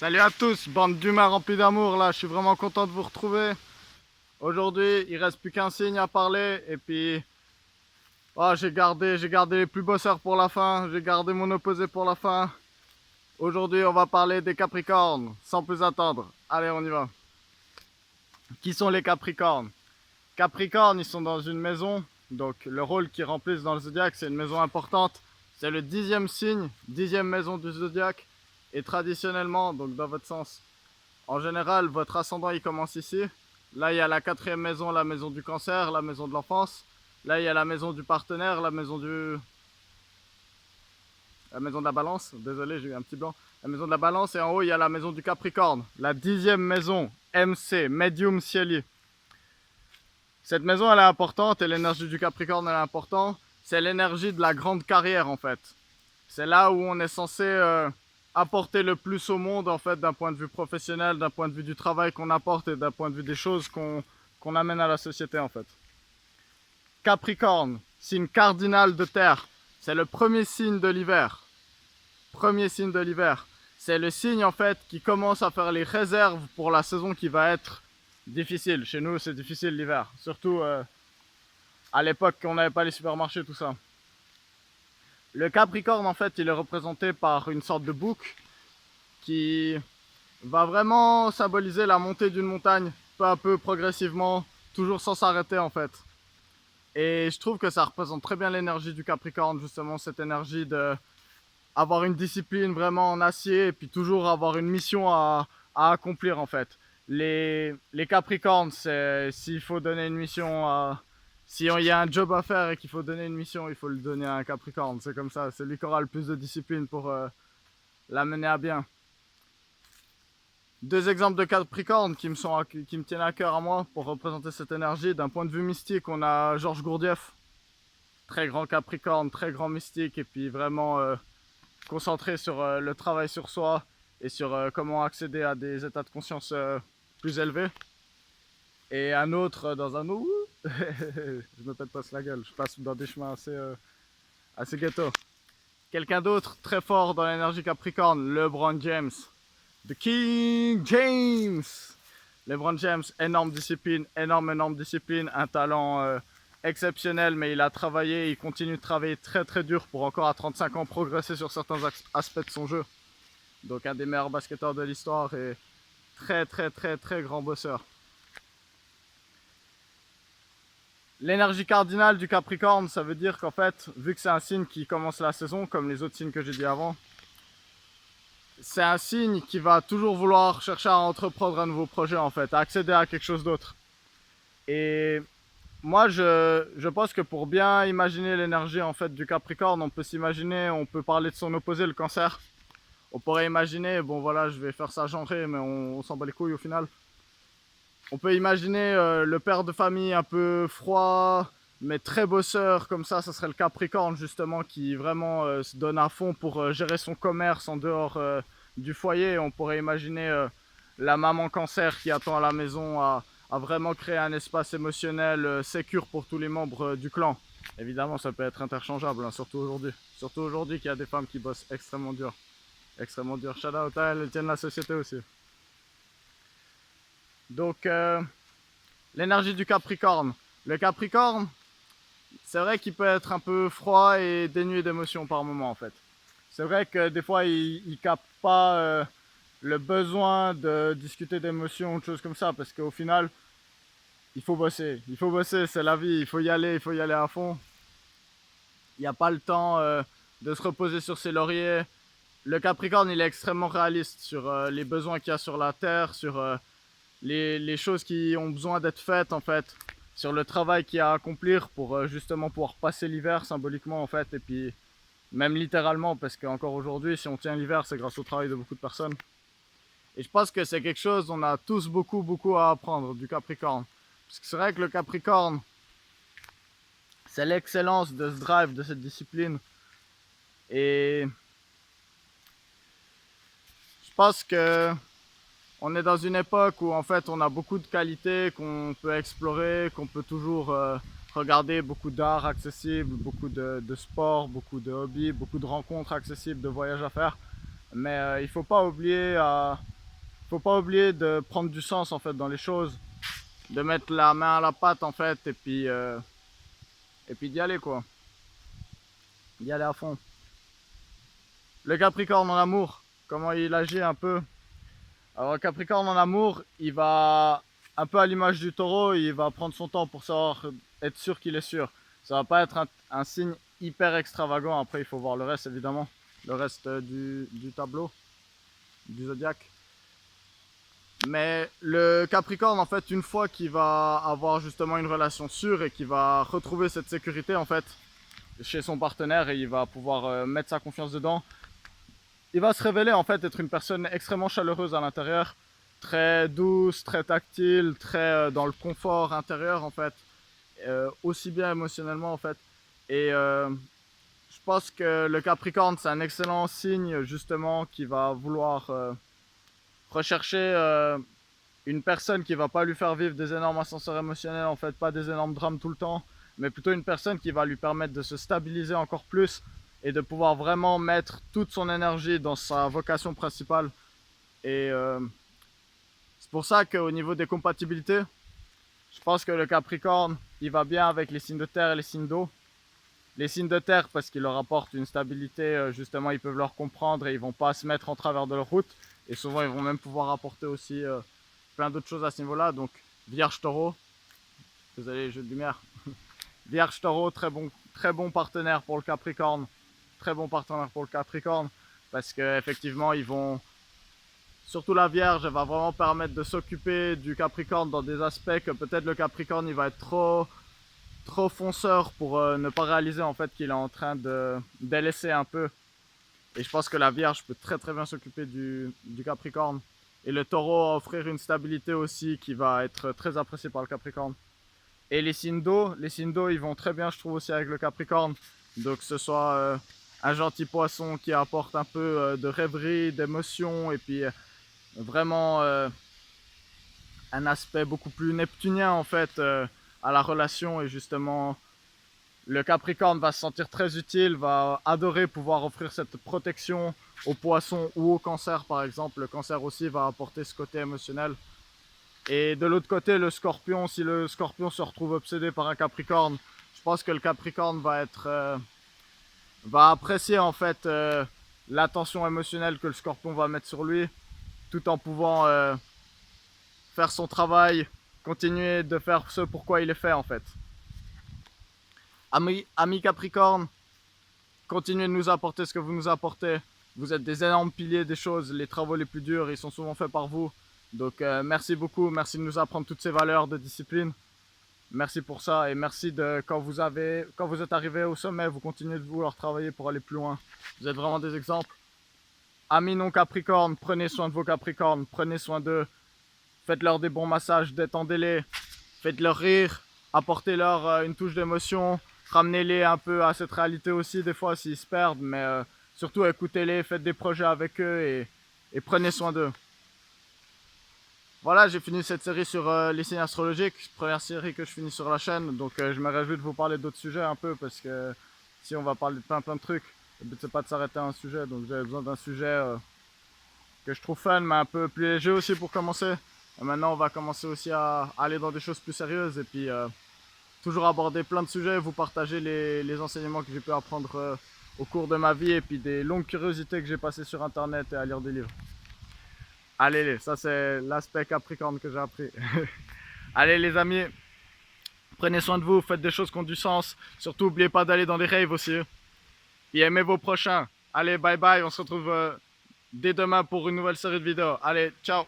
Salut à tous, bande d'humains remplis d'amour là, je suis vraiment content de vous retrouver. Aujourd'hui, il reste plus qu'un signe à parler et puis j'ai gardé les plus bosseurs pour la fin, j'ai gardé mon opposé pour la fin. Aujourd'hui, on va parler des Capricornes, sans plus attendre. Allez, on y va. Qui sont les Capricornes? Capricornes, ils sont dans une maison, donc le rôle qu'ils remplissent dans le zodiaque, c'est une maison importante. C'est le 10e signe, 10e maison du zodiaque. Et traditionnellement, donc dans votre sens, en général, votre ascendant il commence ici. Là, il y a la 4e maison, la maison du cancer, la maison de l'enfance. Là, il y a la maison du partenaire, la maison de la balance. Désolé, j'ai eu un petit blanc. La maison de la balance. Et en haut, il y a la maison du capricorne. La 10e maison, MC, Medium Cieli. Cette maison, elle est importante et l'énergie du capricorne, elle est importante. C'est l'énergie de la grande carrière, en fait. C'est là où on est censé apporter le plus au monde, en fait, d'un point de vue professionnel, d'un point de vue du travail qu'on apporte et d'un point de vue des choses qu'on amène à la société, en fait. Capricorne, signe cardinal de terre. C'est le premier signe de l'hiver. Premier signe de l'hiver. C'est le signe, en fait, qui commence à faire les réserves pour la saison qui va être difficile. Chez nous, c'est difficile l'hiver. Surtout à l'époque, on n'avait pas les supermarchés, tout ça. Le Capricorne, en fait, il est représenté par une sorte de bouc qui va vraiment symboliser la montée d'une montagne, peu à peu, progressivement, toujours sans s'arrêter, en fait. Et je trouve que ça représente très bien l'énergie du Capricorne, justement, cette énergie de avoir une discipline vraiment en acier et puis toujours avoir une mission à accomplir, en fait. Les Capricornes, c'est s'il faut donner une mission à... Si il y a un job à faire et qu'il faut donner une mission, il faut le donner à un Capricorne. C'est comme ça, c'est lui qui aura le plus de discipline pour la mener à bien. Deux exemples de Capricorne qui me tiennent à cœur à moi pour représenter cette énergie. D'un point de vue mystique, on a Georges Gurdjieff, très grand Capricorne, très grand mystique, et puis vraiment concentré sur le travail sur soi et sur comment accéder à des états de conscience plus élevés. Et un autre dans un autre, je me pète pas la gueule, je passe dans des chemins assez ghetto. Quelqu'un d'autre très fort dans l'énergie Capricorne, LeBron James. The King James. LeBron James, énorme discipline, énorme discipline, un talent exceptionnel, mais il a travaillé, il continue de travailler très dur pour encore à 35 ans progresser sur certains aspects de son jeu. Donc un des meilleurs basketteurs de l'histoire et très grand bosseur. L'énergie cardinale du Capricorne, ça veut dire qu'en fait, vu que c'est un signe qui commence la saison, comme les autres signes que j'ai dit avant, c'est un signe qui va toujours vouloir chercher à entreprendre un nouveau projet, en fait, à accéder à quelque chose d'autre. Et moi, je pense que pour bien imaginer l'énergie, en fait, du Capricorne, on peut parler de son opposé, le Cancer. On pourrait imaginer, bon voilà, je vais faire ça genré, mais on s'en bat les couilles au final. On peut imaginer le père de famille un peu froid, mais très bosseur, comme ça serait le Capricorne justement qui vraiment se donne à fond pour gérer son commerce en dehors du foyer. On pourrait imaginer la maman Cancer qui attend à la maison à vraiment créer un espace émotionnel sécure pour tous les membres du clan. Évidemment, ça peut être interchangeable, hein, surtout aujourd'hui. Surtout aujourd'hui qu'il y a des femmes qui bossent extrêmement dur. Extrêmement dur. Shout out à elles tiennent la société aussi. Donc, l'énergie du Capricorne. Le Capricorne, c'est vrai qu'il peut être un peu froid et dénué d'émotions par moment en fait. C'est vrai que des fois, il capte pas le besoin de discuter d'émotions ou de choses comme ça parce qu'au final, il faut bosser. Il faut bosser, c'est la vie. Il faut y aller à fond. Il n'y a pas le temps de se reposer sur ses lauriers. Le Capricorne, il est extrêmement réaliste sur les besoins qu'il y a sur la Terre, sur les choses qui ont besoin d'être faites en fait, sur le travail qu'il y a à accomplir pour justement pouvoir passer l'hiver symboliquement en fait, et puis même littéralement parce qu'encore aujourd'hui, si on tient l'hiver, c'est grâce au travail de beaucoup de personnes. Et je pense que c'est quelque chose, on a tous beaucoup à apprendre du Capricorne. Parce que c'est vrai que le Capricorne, c'est l'excellence de ce drive, de cette discipline. Et je pense que on est dans une époque où en fait on a beaucoup de qualités qu'on peut explorer, qu'on peut toujours regarder, beaucoup d'art accessible, beaucoup de sport, beaucoup de hobbies, beaucoup de rencontres accessibles, de voyages à faire. Mais il ne faut pas oublier faut pas oublier de prendre du sens en fait dans les choses, de mettre la main à la pâte en fait, et puis d'y aller quoi, d'y aller à fond. Le Capricorne en amour, comment il agit un peu. Alors le Capricorne en amour, il va un peu à l'image du Taureau, il va prendre son temps pour savoir être sûr qu'il est sûr. Ça va pas être un signe hyper extravagant. Après il faut voir le reste évidemment, le reste du tableau, du zodiaque. Mais le Capricorne en fait, une fois qu'il va avoir justement une relation sûre et qu'il va retrouver cette sécurité en fait chez son partenaire, et il va pouvoir mettre sa confiance dedans, il va se révéler en fait être une personne extrêmement chaleureuse à l'intérieur, très douce, très tactile, très dans le confort intérieur en fait, aussi bien émotionnellement en fait. Et je pense que le Capricorne c'est un excellent signe justement qui va vouloir rechercher une personne qui va pas lui faire vivre des énormes ascenseurs émotionnels en fait, pas des énormes drames tout le temps, mais plutôt une personne qui va lui permettre de se stabiliser encore plus et de pouvoir vraiment mettre toute son énergie dans sa vocation principale. Et c'est pour ça qu'au niveau des compatibilités, je pense que le Capricorne, il va bien avec les signes de terre et les signes d'eau. Les signes de terre parce qu'ils leur apportent une stabilité, justement ils peuvent leur comprendre et ils vont pas se mettre en travers de leur route. Et souvent ils vont même pouvoir apporter aussi plein d'autres choses à ce niveau-là. Donc Vierge Taureau, désolé les jeux de lumière. Vierge Taureau, très bon partenaire pour le Capricorne. Très bon partenaire pour le Capricorne. Parce qu'effectivement, ils vont. Surtout la Vierge, elle va vraiment permettre de s'occuper du Capricorne dans des aspects que peut-être le Capricorne il va être trop fonceur pour ne pas réaliser en fait qu'il est en train de délaisser un peu. Et je pense que la Vierge peut très bien s'occuper du Capricorne. Et le Taureau va offrir une stabilité aussi qui va être très appréciée par le Capricorne. Et les signes d'eau, ils vont très bien je trouve aussi avec le Capricorne. Donc que ce soit un gentil poisson qui apporte un peu de rêverie, d'émotion, et puis vraiment un aspect beaucoup plus neptunien en fait à la relation. Et justement le Capricorne va se sentir très utile, va adorer pouvoir offrir cette protection aux poissons ou au Cancer par exemple. Le Cancer aussi va apporter ce côté émotionnel. Et de l'autre côté, le Scorpion, si le Scorpion se retrouve obsédé par un Capricorne, je pense que le Capricorne va apprécier en fait l'attention émotionnelle que le Scorpion va mettre sur lui, tout en pouvant faire son travail, continuer de faire ce pourquoi il est fait en fait. Amis Capricorne, continuez de nous apporter ce que vous nous apportez. Vous êtes des énormes piliers des choses, les travaux les plus durs, ils sont souvent faits par vous. Donc merci beaucoup, merci de nous apprendre toutes ces valeurs de discipline. Merci pour ça, et merci de quand vous êtes arrivé au sommet, vous continuez de vouloir travailler pour aller plus loin. Vous êtes vraiment des exemples. Amis non Capricorne, prenez soin de vos Capricornes, prenez soin d'eux. Faites-leur des bons massages, détendez-les, faites-leur rire, apportez-leur une touche d'émotion, ramenez-les un peu à cette réalité aussi des fois s'ils se perdent, mais surtout écoutez-les, faites des projets avec eux et prenez soin d'eux. Voilà, j'ai fini cette série sur les signes astrologiques, première série que je finis sur la chaîne, donc je me réjouis de vous parler d'autres sujets un peu, parce que si on va parler de plein de trucs, le but c'est pas de s'arrêter à un sujet, donc j'avais besoin d'un sujet que je trouve fun, mais un peu plus léger aussi pour commencer. Et maintenant on va commencer aussi à aller dans des choses plus sérieuses, et puis toujours aborder plein de sujets, vous partager les enseignements que j'ai pu apprendre au cours de ma vie, et puis des longues curiosités que j'ai passées sur internet et à lire des livres. Allez, ça c'est l'aspect Capricorne que j'ai appris. Allez les amis, prenez soin de vous, faites des choses qui ont du sens. Surtout n'oubliez pas d'aller dans les raves aussi. Et aimez vos prochains. Allez, bye bye, on se retrouve dès demain pour une nouvelle série de vidéos. Allez, ciao.